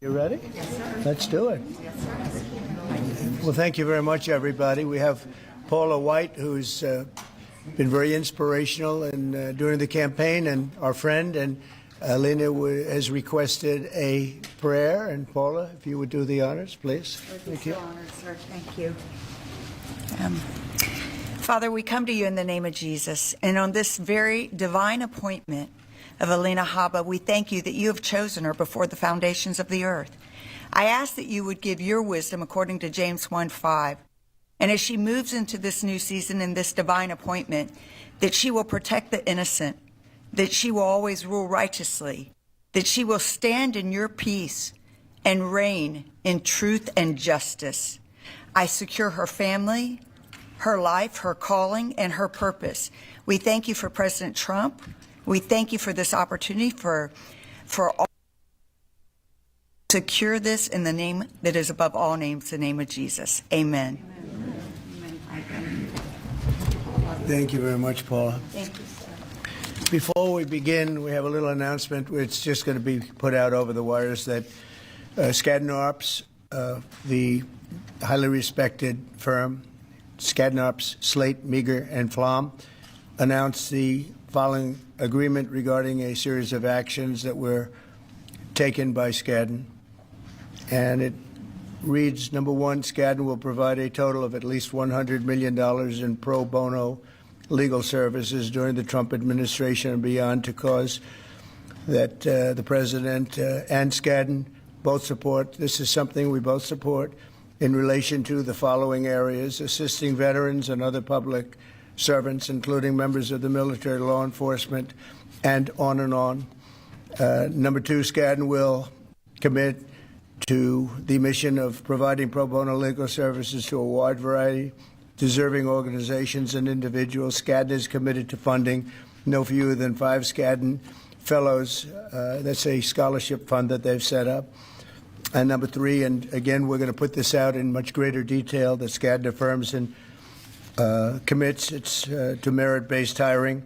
You ready? Yes, sir. Let's do it. Yes, sir. Well, thank you very much, everybody. We have Paula White, who's been very inspirational in during the campaign, and our friend, and Lena has requested a prayer. And Paula, if you would do the honors, please. Thank you. Honored, sir. Thank you. Father, we come to you in the name of Jesus, and on this very divine appointment of Alina Habba, we thank you that you have chosen her before the foundations of the earth. I ask that you would give your wisdom according to James 1:5. And as she moves into this new season in this divine appointment, that she will protect the innocent, that she will always rule righteously, that she will stand in your peace and reign in truth and justice. I secure her family, her life, her calling, and her purpose. We thank you for President Trump. We thank you for this opportunity for all. Secure this in the name that is above all names, the name of Jesus. Amen. Thank you very much, Paula. Thank you, sir. Before we begin, we have a little announcement. It's just going to be put out over the wires that Skadden Arps, the highly respected firm, Skadden Arps, Slate, Meagher, and Flom, announced the following agreement regarding a series of actions that were taken by Skadden. And it reads, number one, Skadden will provide a total of at least $100 million in pro bono legal services during the Trump administration and beyond to cause that the president and Skadden both support. This is something we both support in relation to the following areas: assisting veterans and other public servants, including members of the military, law enforcement, and on and on. Number two, Skadden will commit to the mission of providing pro bono legal services to a wide variety deserving organizations and individuals. Skadden is committed to funding no fewer than 5 Skadden Fellows. That's a scholarship fund that they've set up. And number three, and again, we're going to put this out in much greater detail, that Skadden affirms and commits to merit-based hiring,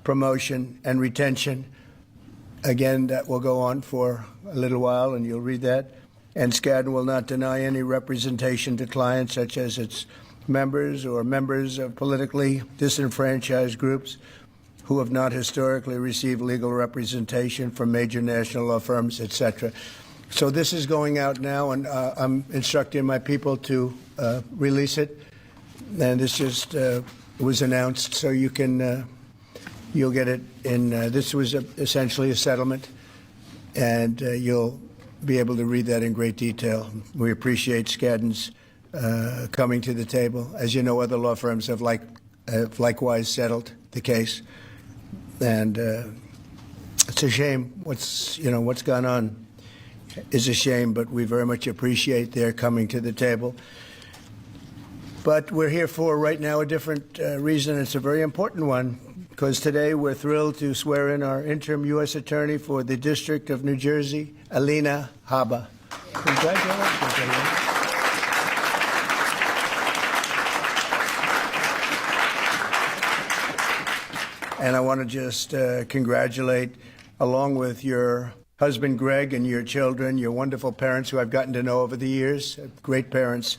promotion, and retention. Again, that will go on for a little while, and you'll read that. And Skadden will not deny any representation to clients, such as its members or members of politically disenfranchised groups who have not historically received legal representation from major national law firms, etc. So this is going out now, and I'm instructing my people to release it. And this just was announced, so you can you'll get it in. This was essentially a settlement, and you'll be able to read that in great detail. We appreciate Skadden's coming to the table. As you know, other law firms have likewise settled the case, and it's a shame. What's gone on is a shame, but we very much appreciate their coming to the table. But we're here for right now a different reason. It's a very important one, because today we're thrilled to swear in our interim U.S. Attorney for the District of New Jersey, Alina Habba. Congratulations, Alina. And I want to just congratulate, along with your husband, Greg, and your children, your wonderful parents who I've gotten to know over the years, great parents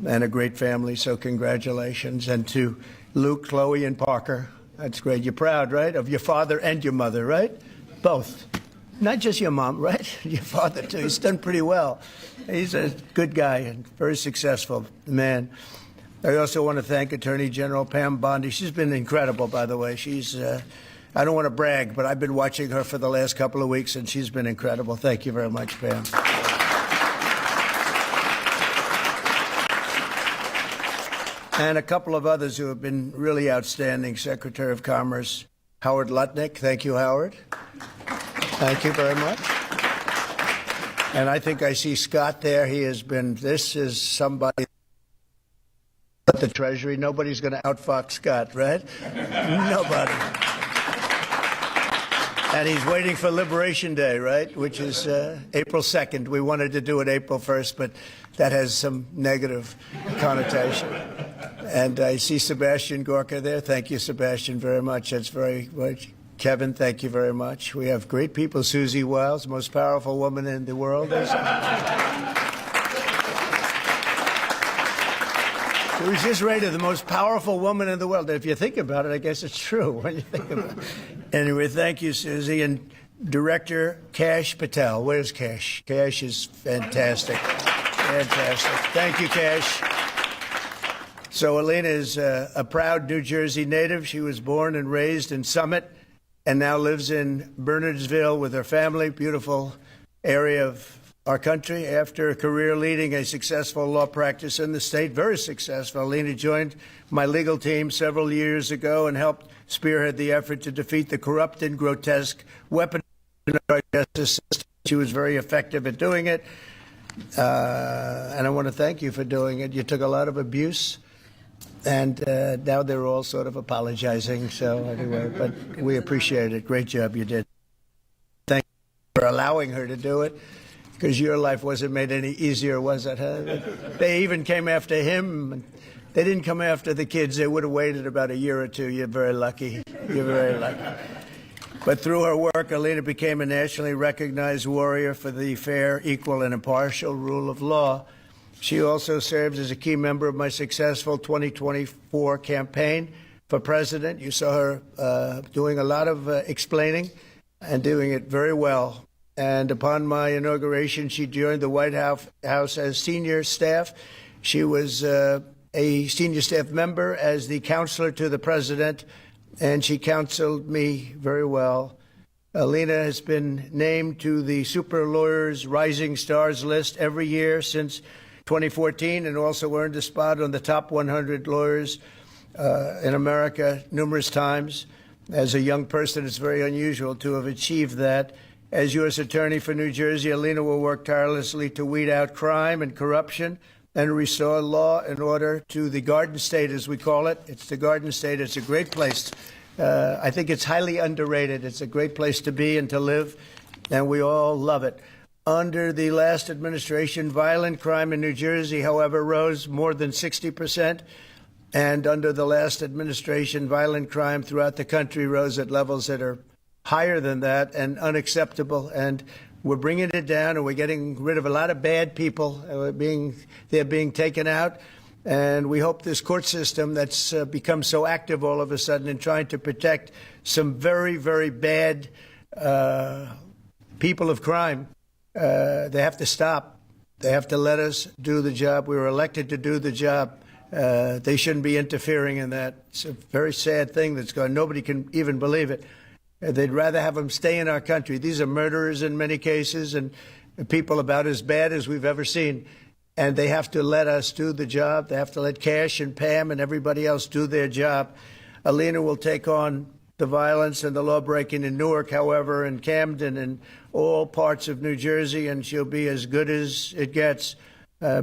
and a great family, so congratulations. And to Luke, Chloe, and Parker, that's great. You're proud, right, of your father and your mother, right? Both. Not just your mom, right? Your father, too. He's done pretty well. He's a good guy and very successful man. I also want to thank Attorney General Pam Bondi. She's been incredible, by the way. She's, I don't want to brag, but I've been watching her for the last couple of weeks, and she's been incredible. Thank you very much, Pam. And a couple of others who have been really outstanding. Secretary of Commerce Howard Lutnick. Thank you, Howard. Thank you very much. And I think I see Scott there. He has been, this is somebody at the Treasury. Nobody's going to outfox Scott, right? Nobody. And he's waiting for Liberation Day, right, which is April 2nd. We wanted to do it April 1st, but that has some negative connotation. And I see Sebastian Gorka there. Thank you, Sebastian, very much. That's very much Kevin, thank you very much. We have great people. Susie Wiles, most powerful woman in the world. She was just rated the most powerful woman in the world. If you think about it, I guess it's true when you think about it. Anyway, thank you, Susie. And Director Kash Patel. Where's Kash? Kash is fantastic. Fantastic. Thank you, Kash. So Alina is a proud New Jersey native. She was born and raised in Summit and now lives in Bernardsville with her family, beautiful area of our country. After a career leading a successful law practice in the state, very successful, Alina joined my legal team several years ago and helped spearhead the effort to defeat the corrupt and grotesque weaponized justice system. She was very effective at doing it, and I want to thank you for doing it. You took a lot of abuse, and now they're all sort of apologizing. So anyway, but we appreciate it. Great job you did. Thank you for allowing her to do it, because your life wasn't made any easier, was it? Huh? They even came after him. They didn't come after the kids. They would have waited about a year or two. You're very lucky. You're very lucky. But through her work, Alina became a nationally recognized warrior for the fair, equal, and impartial rule of law. She also serves as a key member of my successful 2024 campaign for president. You saw her doing a lot of explaining and doing it very well. And upon my inauguration, she joined the White House as senior staff. She was a senior staff member as the counselor to the president, and she counseled me very well. Alina has been named to the Super Lawyers Rising Stars list every year since 2014, and also earned a spot on the top 100 lawyers in America numerous times. As a young person, it's very unusual to have achieved that. As U.S. Attorney for New Jersey, Alina will work tirelessly to weed out crime and corruption and restore law and order to the Garden State, as we call it. It's the Garden State. It's a great place. I think it's highly underrated. It's a great place to be and to live, and we all love it. Under the last administration, violent crime in New Jersey, however, rose more than 60%. And under the last administration, violent crime throughout the country rose at levels that are higher than that and unacceptable. And we're bringing it down, and we're getting rid of a lot of bad people. They're being taken out. And we hope this court system that's become so active all of a sudden in trying to protect some very, very bad people of crime, they have to stop. They have to let us do the job. We were elected to do the job. They shouldn't be interfering in that. It's a very sad thing that's going on. Nobody can even believe it. They'd rather have them stay in our country. These are murderers in many cases and people about as bad as we've ever seen. And they have to let us do the job. They have to let Kash and Pam and everybody else do their job. Alina will take on the violence and the law-breaking in Newark, however, and Camden and all parts of New Jersey, and she'll be as good as it gets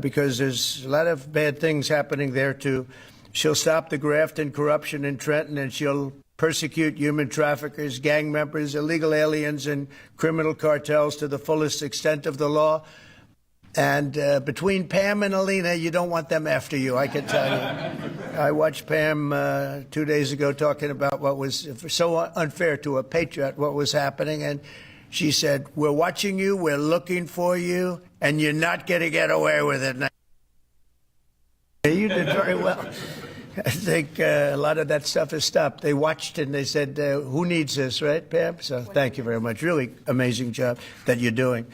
because there's a lot of bad things happening there, too. She'll stop the graft and corruption in Trenton, and she'll persecute human traffickers, gang members, illegal aliens, and criminal cartels to the fullest extent of the law. And between Pam and Alina, you don't want them after you, I can tell you. I watched Pam 2 days ago talking about what was so unfair to a patriot, what was happening. And she said, we're watching you, we're looking for you, and you're not going to get away with it. You did very well. I think a lot of that stuff has stopped. They watched and they said, who needs this, right, Pam? So thank you very much. Really amazing job that you're doing.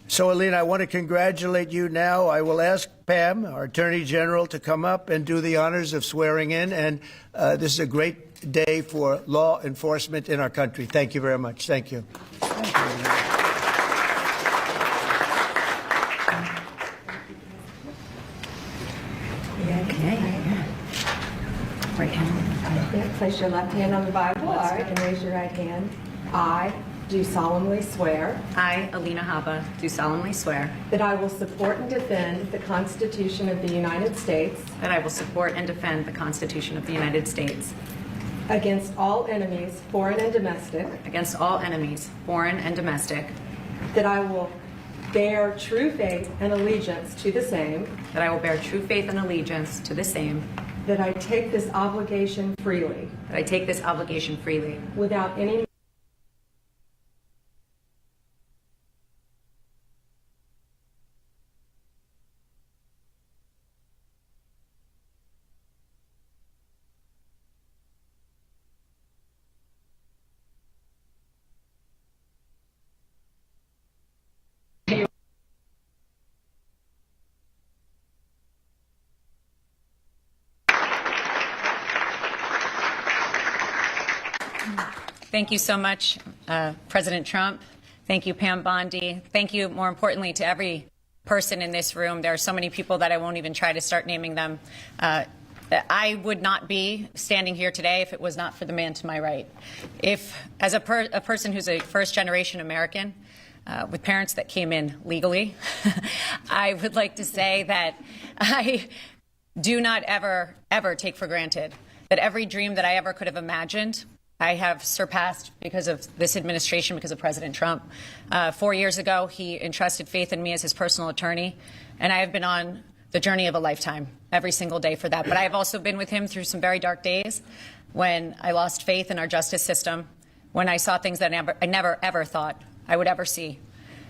So, Alina, I want to congratulate you now. I will ask Pam, our Attorney General, to come up and do the honors of swearing in. And this is a great day for law enforcement in our country. Thank you very much. Thank you. Thank you. Right hand. Place your left hand on the Bible. All right, and raise your right hand. I do solemnly swear I, Alina Habba, do solemnly swear that I will support and defend the Constitution of the United States that I will support and defend the Constitution of the United States against all enemies, foreign and domestic, against all enemies, foreign and domestic, that I will bear true faith and allegiance to the same, that I will bear true faith and allegiance to the same, that I take this obligation freely that I take this obligation freely without any Thank you so much, President Trump. Thank you, Pam Bondi. Thank you, more importantly, to every person in this room. There are so many people that I won't even try to start naming them. I would not be standing here today if it was not for the man to my right. If, as a person who's a first-generation American, with parents that came in legally, I would like to say that I do not ever take for granted that every dream that I ever could have imagined, I have surpassed because of this administration, because of President Trump. 4 years ago, he entrusted faith in me as his personal attorney, and I have been on the journey of a lifetime every single day for that. But I have also been with him through some very dark days when I lost faith in our justice system, when I saw things that I never ever thought I would ever see.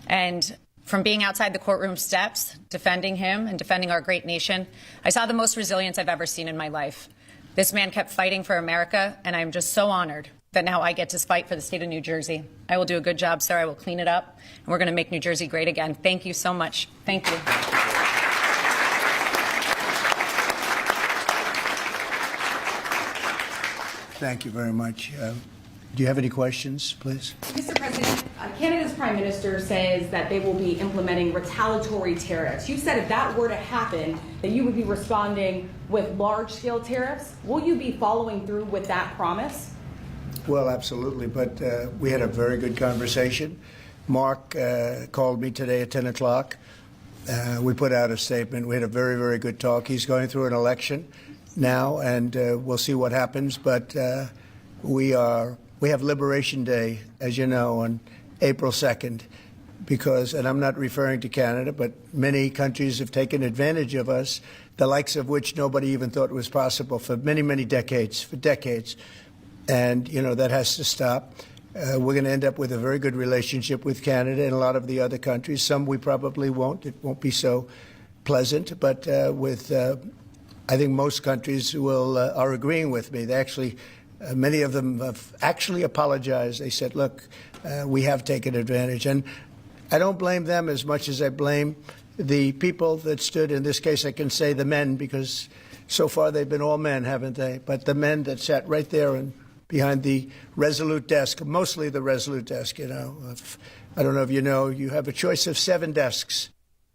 And from being outside the courtroom steps, defending him and defending our great nation, I saw the most resilience I've ever seen in my life. This man kept fighting for America, and I'm just so honored that now I get to fight for the state of New Jersey. I will do a good job, sir. I will clean it up, and we're going to make New Jersey great again. Thank you so much. Thank you. Thank you very much. Do you have any questions, please? Mr. President, Canada's Prime Minister says that they will be implementing retaliatory tariffs. You said if that were to happen, that you would be responding with large-scale tariffs. Will you be following through with that promise? Well, absolutely, but we had a very good conversation. Mark called me today at 10 o'clock. We put out a statement. We had a very, very good talk. He's going through an election now, and we'll see what happens, but we have Liberation Day, as you know, on April 2nd, because, and I'm not referring to Canada, but many countries have taken advantage of us, the likes of which nobody even thought was possible for many, many decades, for decades. And, you know, that has to stop. We're going to end up with a very good relationship with Canada and a lot of the other countries. Some we probably won't. It won't be so pleasant, but I think most countries are agreeing with me. They actually, many of them have actually apologized. They said, look, we have taken advantage. And I don't blame them as much as I blame the people that stood, in this case I can say the men, because so far they've been all men, haven't they? But the men that sat right there and behind the Resolute desk, mostly the Resolute desk, you know. I don't know if you know, you have a choice of 7 desks.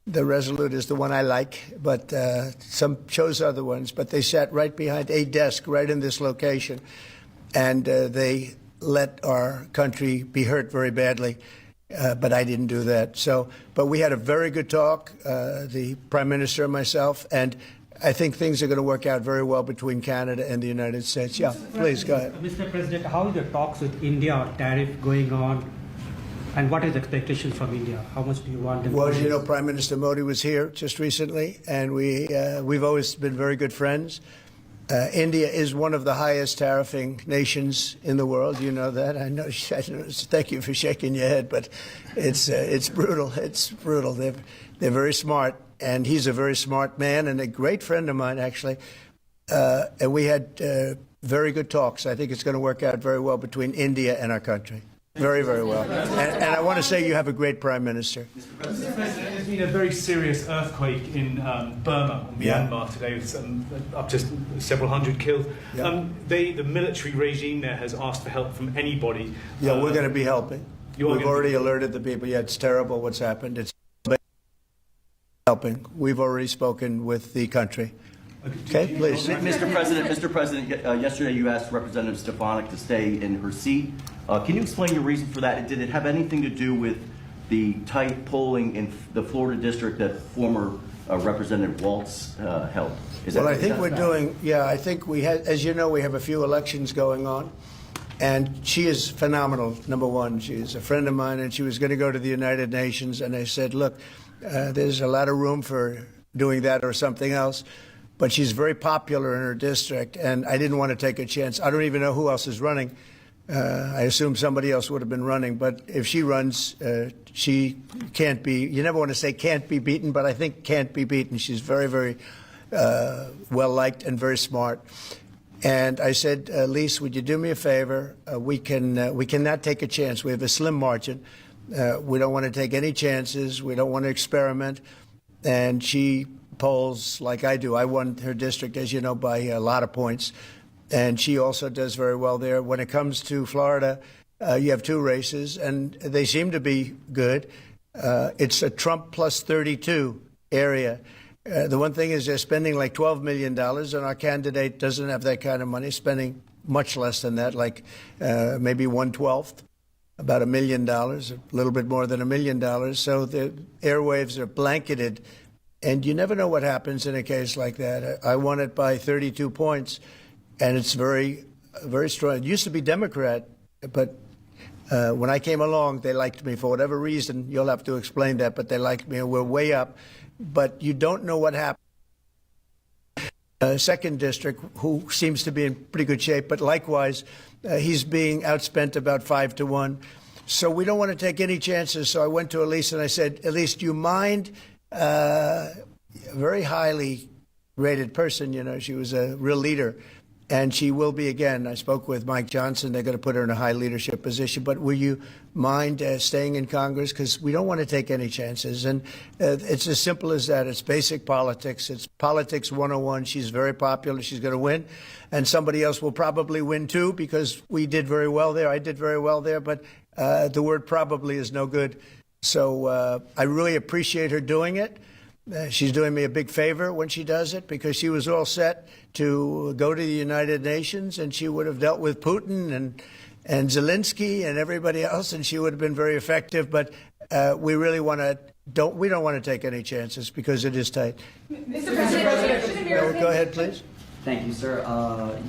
The Resolute is the one I like, but some chose other ones. But they sat right behind a desk right in this location, and they let our country be hurt very badly. But I didn't do that. So, but we had a very good talk, the Prime Minister and myself, and I think things are going to work out very well between Canada and the United States. Yeah, please, go ahead. Mr. President, how are the talks with India on tariff going on? And what is the expectation from India? How much do you want them? Well, you know, Prime Minister Modi was here just recently, and we've always been very good friends. India is one of the highest tariffing nations in the world. You know that. I know. Thank you for shaking your head, but it's brutal. It's brutal. They're very smart, and he's a very smart man and a great friend of mine, actually. And we had very good talks. I think it's going to work out very well between India and our country. Very, very well. And I want to say you have a great Prime Minister. Mr. President, there's been a very serious earthquake in Burma, Myanmar today, with up to several hundred killed. Yeah. The military regime there has asked for help from anybody. Yeah, we're going to be helping. We've already alerted the people. Yeah, it's terrible what's happened. It's helping. We've already spoken with the country. Okay, please. Mr. President, yesterday you asked Representative Stefanik to stay in her seat. Can you explain your reason for that? Did it have anything to do with the tight polling in the Florida district that former Representative Waltz held? Well, I think we're doing, I think we had, as you know, we have a few elections going on. And she is phenomenal, number one. She is a friend of mine, and she was going to go to the United Nations. And I said, look, there's a lot of room for doing that or something else. But she's very popular in her district, and I didn't want to take a chance. I don't even know who else is running. I assume somebody else would have been running. But if she runs, she can't be, you never want to say can't be beaten, but I think can't be beaten. She's very, very well-liked and very smart. And I said, Lise, would you do me a favor? We cannot take a chance. We have a slim margin. We don't want to take any chances. We don't want to experiment. And she polls like I do. I won her district, as you know, by a lot of points. and she also does very well there. When it comes to Florida, you have two races, and they seem to be good. It's a Trump plus 32 area. The one thing is they're spending like $12 million, and our candidate doesn't have that kind of money, spending much less than that, like maybe 1/12, about $1 million, a little bit more than $1 million. So the airwaves are blanketed, and you never know what happens in a case like that. I won it by 32 points, and it's very, very strong. It used to be Democrat, but when I came along, they liked me for whatever reason. You'll have to explain that, but they liked me, and we're way up. But you don't know what happened. Second district, who seems to be in pretty good shape, but likewise, he's being outspent about 5-1. So we don't want to take any chances. So I went to Elise and I said, Elise, do you mind? A very highly rated person, you know, she was a real leader. And she will be again. I spoke with Mike Johnson. They're going to put her in a high leadership position. But will you mind staying in Congress? Because we don't want to take any chances. And it's as simple as that. It's basic politics. It's politics 101. She's very popular. She's going to win. And somebody else will probably win, too, because we did very well there. I did very well there. But the word probably is no good. So I really appreciate her doing it. She's doing me a big favor when she does it, because she was all set to go to the United Nations, and she would have dealt with Putin and Zelensky and everybody else, and she would have been very effective. But we really don't want to take any chances because it is tight. Mr. President, go ahead, please. Thank you, sir.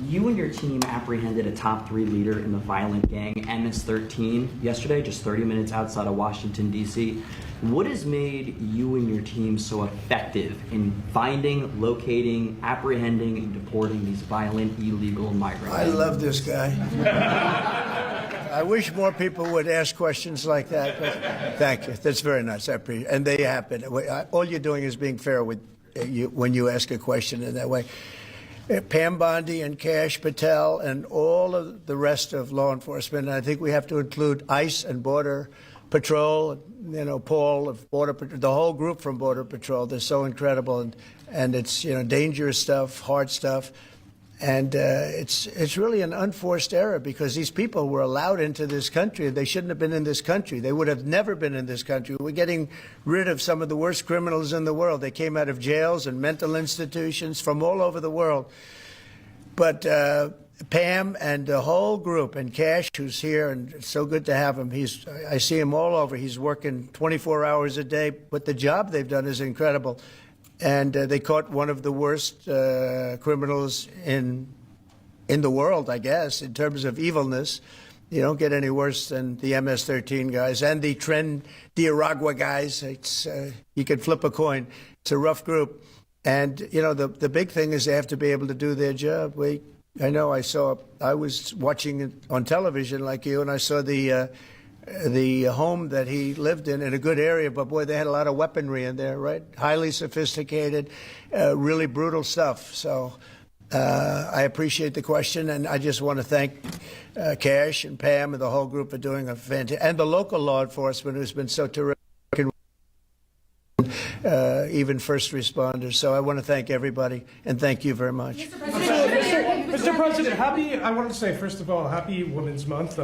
You and your team apprehended a top 3 leader in the violent gang MS-13 yesterday, just 30 minutes outside of Washington, D.C. What has made you and your team so effective in finding, locating, apprehending, and deporting these violent, illegal migrants? I love this guy. I wish more people would ask questions like that. But thank you. That's very nice. I appreciate it. And they happen. All you're doing is being fair with you when you ask a question in that way. Pam Bondi and Kash Patel and all of the rest of law enforcement. And I think we have to include ICE and Border Patrol, you know, Paul of Border Patrol, the whole group from Border Patrol. They're so incredible, and it's, you know, dangerous stuff, hard stuff. And it's really an unforced error, because these people were allowed into this country. They shouldn't have been in this country. They would have never been in this country. We're getting rid of some of the worst criminals in the world. They came out of jails and mental institutions from all over the world. But Pam and the whole group, and Kash, who's here, and it's so good to have him. I see him all over. He's working 24 hours a day, but the job they've done is incredible. And they caught one of the worst criminals in the world, I guess, in terms of evilness. You don't get any worse than the MS-13 guys and the Tren de Aragua guys. It's, you could flip a coin. It's a rough group. And, you know, the big thing is they have to be able to do their job. I was watching it on television like you, and I saw the home that he lived in a good area, but boy, they had a lot of weaponry in there, right? Highly sophisticated, really brutal stuff. So I appreciate the question, and I just want to thank Kash and Pam and the whole group for doing a fantastic, and the local law enforcement who's been so terrific, even first responders. So I want to thank everybody, and thank you very much. Mr. President, I want to say, first of all, happy Women's Month.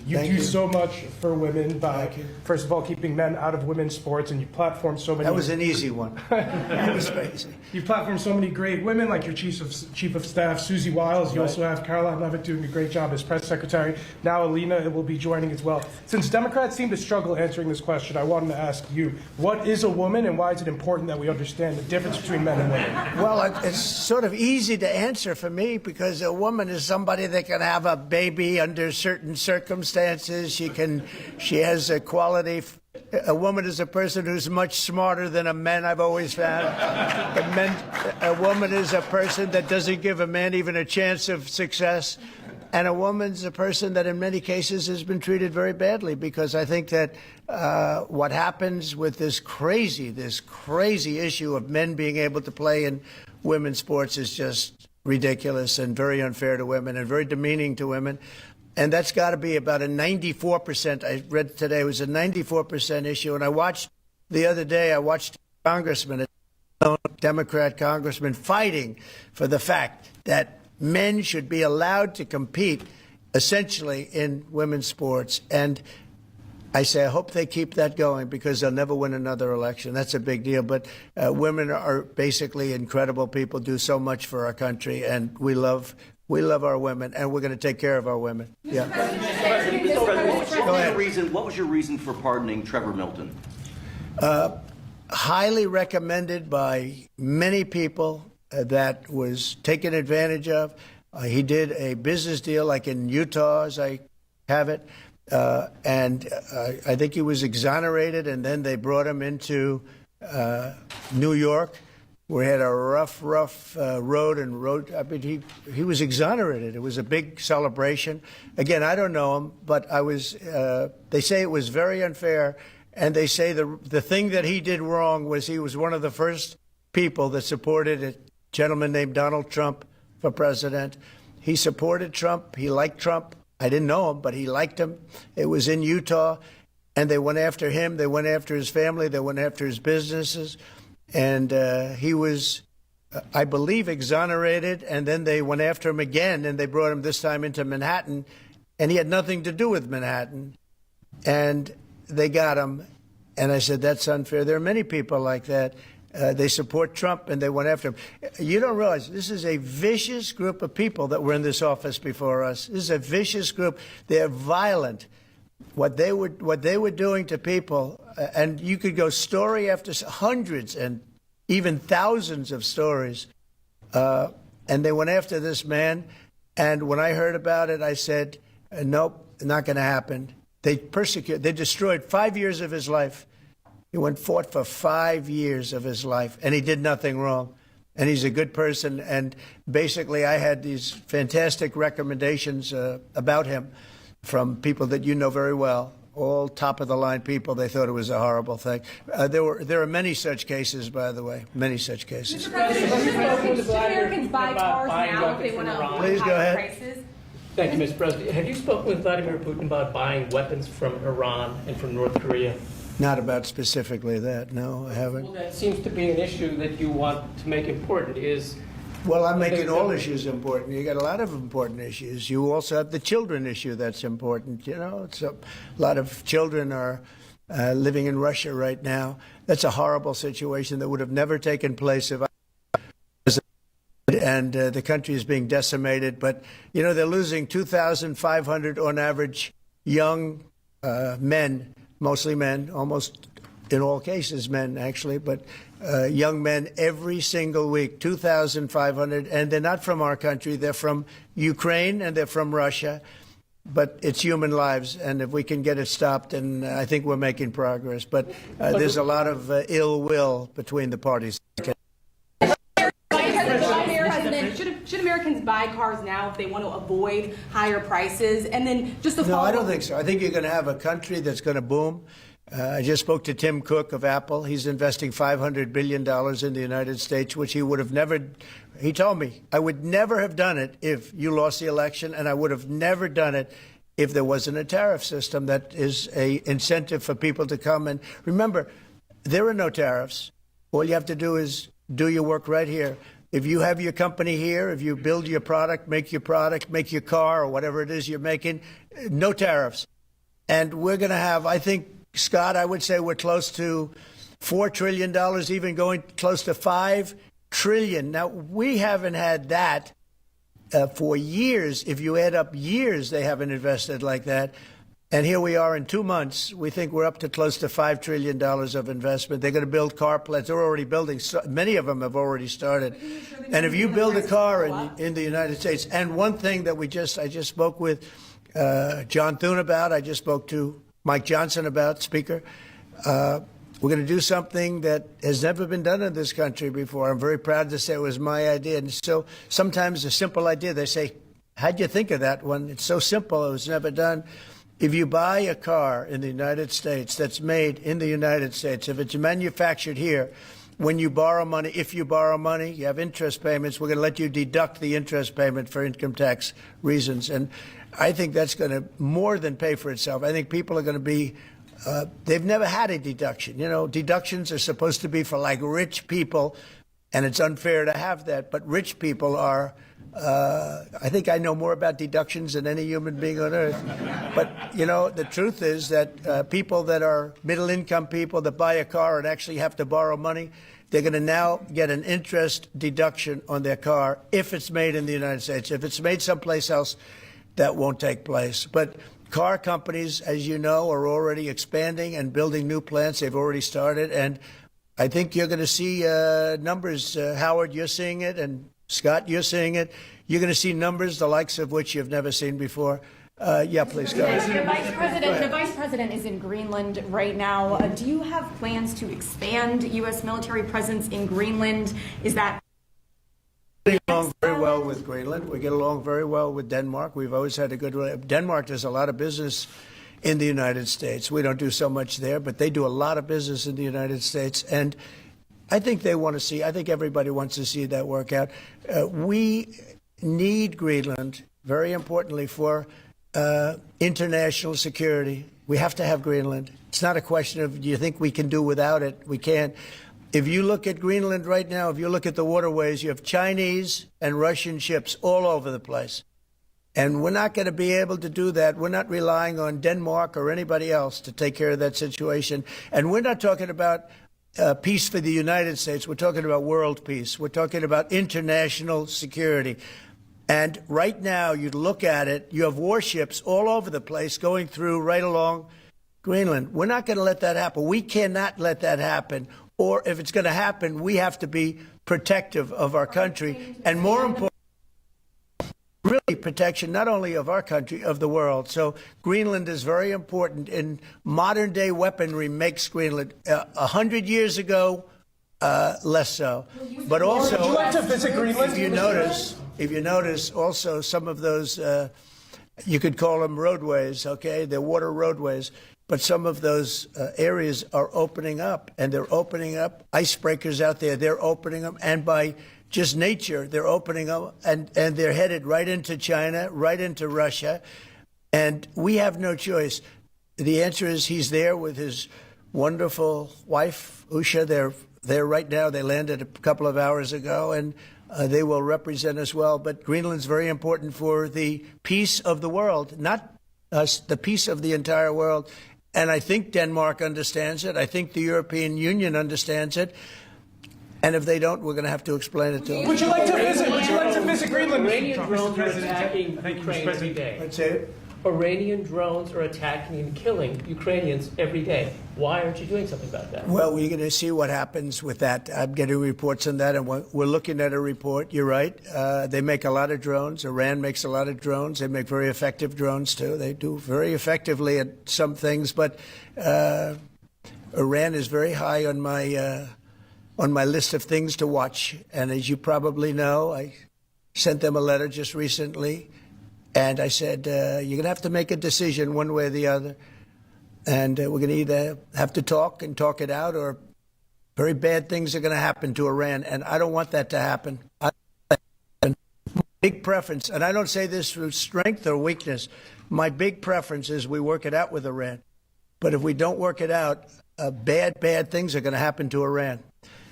You do so much for women by, first of all, keeping men out of women's sports, and you platform so many. That was an easy one. That was crazy. You platform so many great women, like your Chief of Staff, Susie Wiles. You also have Caroline Levitt doing a great job as press secretary. Now Alina will be joining as well. Since Democrats seem to struggle answering this question, I wanted to ask you, what is a woman, and why is it important that we understand the difference between men and women? Well, it's sort of easy to answer for me, because a woman is somebody that can have a baby under certain circumstances. She has a quality. A woman is a person who's much smarter than a man, I've always found. A woman is a person that doesn't give a man even a chance of success. And a woman's a person that in many cases has been treated very badly, because I think that what happens with this crazy issue of men being able to play in women's sports is just ridiculous and very unfair to women and very demeaning to women. And that's got to be about a 94%. I read today it was a 94% issue. And I watched the other day, a Democrat congressman fighting for the fact that men should be allowed to compete essentially in women's sports. And I say I hope they keep that going because they'll never win another election. That's a big deal. But women are basically incredible people, do so much for our country, and we love our women, and we're going to take care of our women. Yeah. Mr. President, what was your reason for pardoning Trevor Milton? Highly recommended by many people, that was taken advantage of. He did a business deal like in Utah, as I have it. And I think he was exonerated, and then they brought him into New York, where he had a rough road. I mean, he was exonerated. It was a big celebration. Again, I don't know him, but they say it was very unfair, and they say the thing that he did wrong was he was one of the first people that supported a gentleman named Donald Trump for president. He supported Trump. He liked Trump. I didn't know him, but he liked him. It was in Utah, and they went after him. They went after his family. They went after his businesses. And he was, I believe, exonerated, and then they went after him again, and they brought him this time into Manhattan, and he had nothing to do with Manhattan. And they got him, and I said, that's unfair. There are many people like that. They support Trump, and they went after him. You don't realize this is a vicious group of people that were in this office before us. This is a vicious group. They're violent. What they were doing to people, and you could go story after hundreds and even thousands of stories, and they went after this man. And when I heard about it, I said, nope, not going to happen. They destroyed 5 years of his life. He fought for 5 years of his life, and he did nothing wrong. And he's a good person. And basically, I had these fantastic recommendations about him from people that you know very well, all top-of-the-line people. They thought it was a horrible thing. There are many such cases, by the way, many such cases. Mr. President, should Americans buy cars now if they want to avoid Please go higher ahead. prices? Thank you, Mr. President. Have you spoken with Vladimir Putin about buying weapons from Iran and from North Korea? Not about specifically that, no, I haven't. Well, that seems to be an issue that you want to make important. Well, I'm making all issues important. You got a lot of important issues. You also have the children issue that's important. You know, a lot of children are living in Russia right now. That's a horrible situation that would have never taken place if I was and the country is being decimated. But, you know, they're losing 2,500 on average young men, mostly men, almost in all cases men, actually, but young men every single week, 2,500, and they're not from our country. They're from Ukraine and they're from Russia, but it's human lives, and if we can get it stopped, and I think we're making progress. But there's a lot of ill will between the parties. Should Americans buy cars now if they want to avoid higher prices? And then just to follow No, I don't think so. I think you're going to have a country that's going to boom. I just spoke to Tim Cook of Apple. He's investing $500 billion in the United States, which he would have never. He told me, I would never have done it if you lost the election, and I would have never done it if there wasn't a tariff system that is a incentive for people to come. And remember, there are no tariffs. All you have to do is do your work right here. If you have your company here, if you build your product, make your car, or whatever it is you're making, no tariffs. And we're going to have, I think, Scott, I would say we're close to $4 trillion, even going close to $5 trillion. Now, we haven't had that for years. If you add up years, they haven't invested like that. And here we are in 2 months. We think we're up to close to $5 trillion of investment. They're going to build car plants. They're already building. Many of them have already started. And if you build a car in the United States, and one thing that I just spoke with John Thune about, I just spoke to Mike Johnson about, Speaker, we're going to do something that has never been done in this country before. I'm very proud to say it was my idea. And so sometimes a simple idea, they say, how'd you think of that one? It's so simple, it was never done. If you buy a car in the United States that's made in the United States, if it's manufactured here, when you borrow money, if you borrow money, you have interest payments, we're going to let you deduct the interest payment for income tax reasons. And I think that's going to more than pay for itself. I think people are going to be, they've never had a deduction. You know, deductions are supposed to be for like rich people, and it's unfair to have that. But rich people are, I think I know more about deductions than any human being on earth. But, you know, the truth is that people that are middle-income people that buy a car and actually have to borrow money, they're going to now get an interest deduction on their car if it's made in the United States. If it's made someplace else, that won't take place. But car companies, as you know, are already expanding and building new plants. They've already started. And I think you're going to see numbers. Howard, you're seeing it. And Scott, you're seeing it. You're going to see numbers the likes of which you've never seen before. Yeah, please go ahead. The Vice President is in Greenland right now. Do you have plans to expand U.S. military presence in Greenland? Is that... We get along very well with Greenland. We get along very well with Denmark. We've always had a good relationship. Denmark does a lot of business in the United States. We don't do so much there, but they do a lot of business in the United States. And I think they want to see, I think everybody wants to see that work out. We need Greenland, very importantly, for international security. We have to have Greenland. It's not a question of, do you think we can do without it? We can't. If you look at Greenland right now, if you look at the waterways, you have Chinese and Russian ships all over the place. And we're not going to be able to do that. We're not relying on Denmark or anybody else to take care of that situation. And we're not talking about peace for the United States. We're talking about world peace. We're talking about international security. And right now, you look at it, you have warships all over the place going through right along Greenland. We're not going to let that happen. We cannot let that happen. Or if it's going to happen, we have to be protective of our country. And more important, really protection not only of our country, of the world. So Greenland is very important. In modern-day weaponry makes Greenland 100 years ago, less so. But also, would you like to visit Greenland? If you notice, also some of those, you could call them roadways, okay? They're water roadways. But some of those areas are opening up, and they're opening up icebreakers out there. They're opening them, and by just nature, they're opening up, and they're headed right into China, right into Russia. And we have no choice. The answer is he's there with his wonderful wife, Usha. They're there right now. They landed a couple of hours ago, and they will represent us well. But Greenland's very important for the peace of the world, not us, the peace of the entire world. And I think Denmark understands it. I think the European Union understands it. And if they don't, we're going to have to explain it to them. Would you like to visit Greenland? Iranian drones are attacking Ukraine every day. Let's say it. Iranian drones are attacking and killing Ukrainians every day. Why aren't you doing something about that? Well, we're going to see what happens with that. I'm getting reports on that, and we're looking at a report. You're right. They make a lot of drones. Iran makes a lot of drones. They make very effective drones, too. They do very effectively at some things, but Iran is very high on my list of things to watch. And as you probably know, I sent them a letter just recently. And I said, you're going to have to make a decision one way or the other. And we're going to either have to talk and talk it out, or very bad things are going to happen to Iran. And I don't want that to happen. My big preference, and I don't say this through strength or weakness, my big preference is we work it out with Iran. But if we don't work it out, bad things are going to happen to Iran.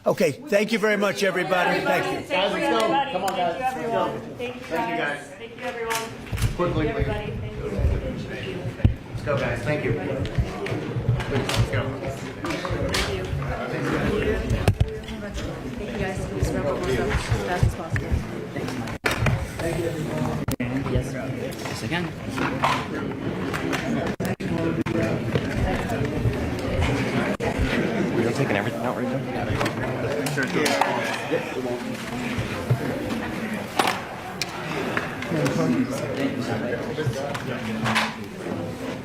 Okay, thank you very much, everybody. Thank you. Guys, let's go. Come on, guys. Thank you, everyone. Thank you, guys. Thank you, everyone. Quickly, Thank you, everybody. Thank you. Let's go, guys. Thank you. Let's go. Thank you. Thank you, guys. Please wrap up as fast as possible. Thank you, everyone. Yes, yes, I can. We're taking everything out right now? Sure. Thank you.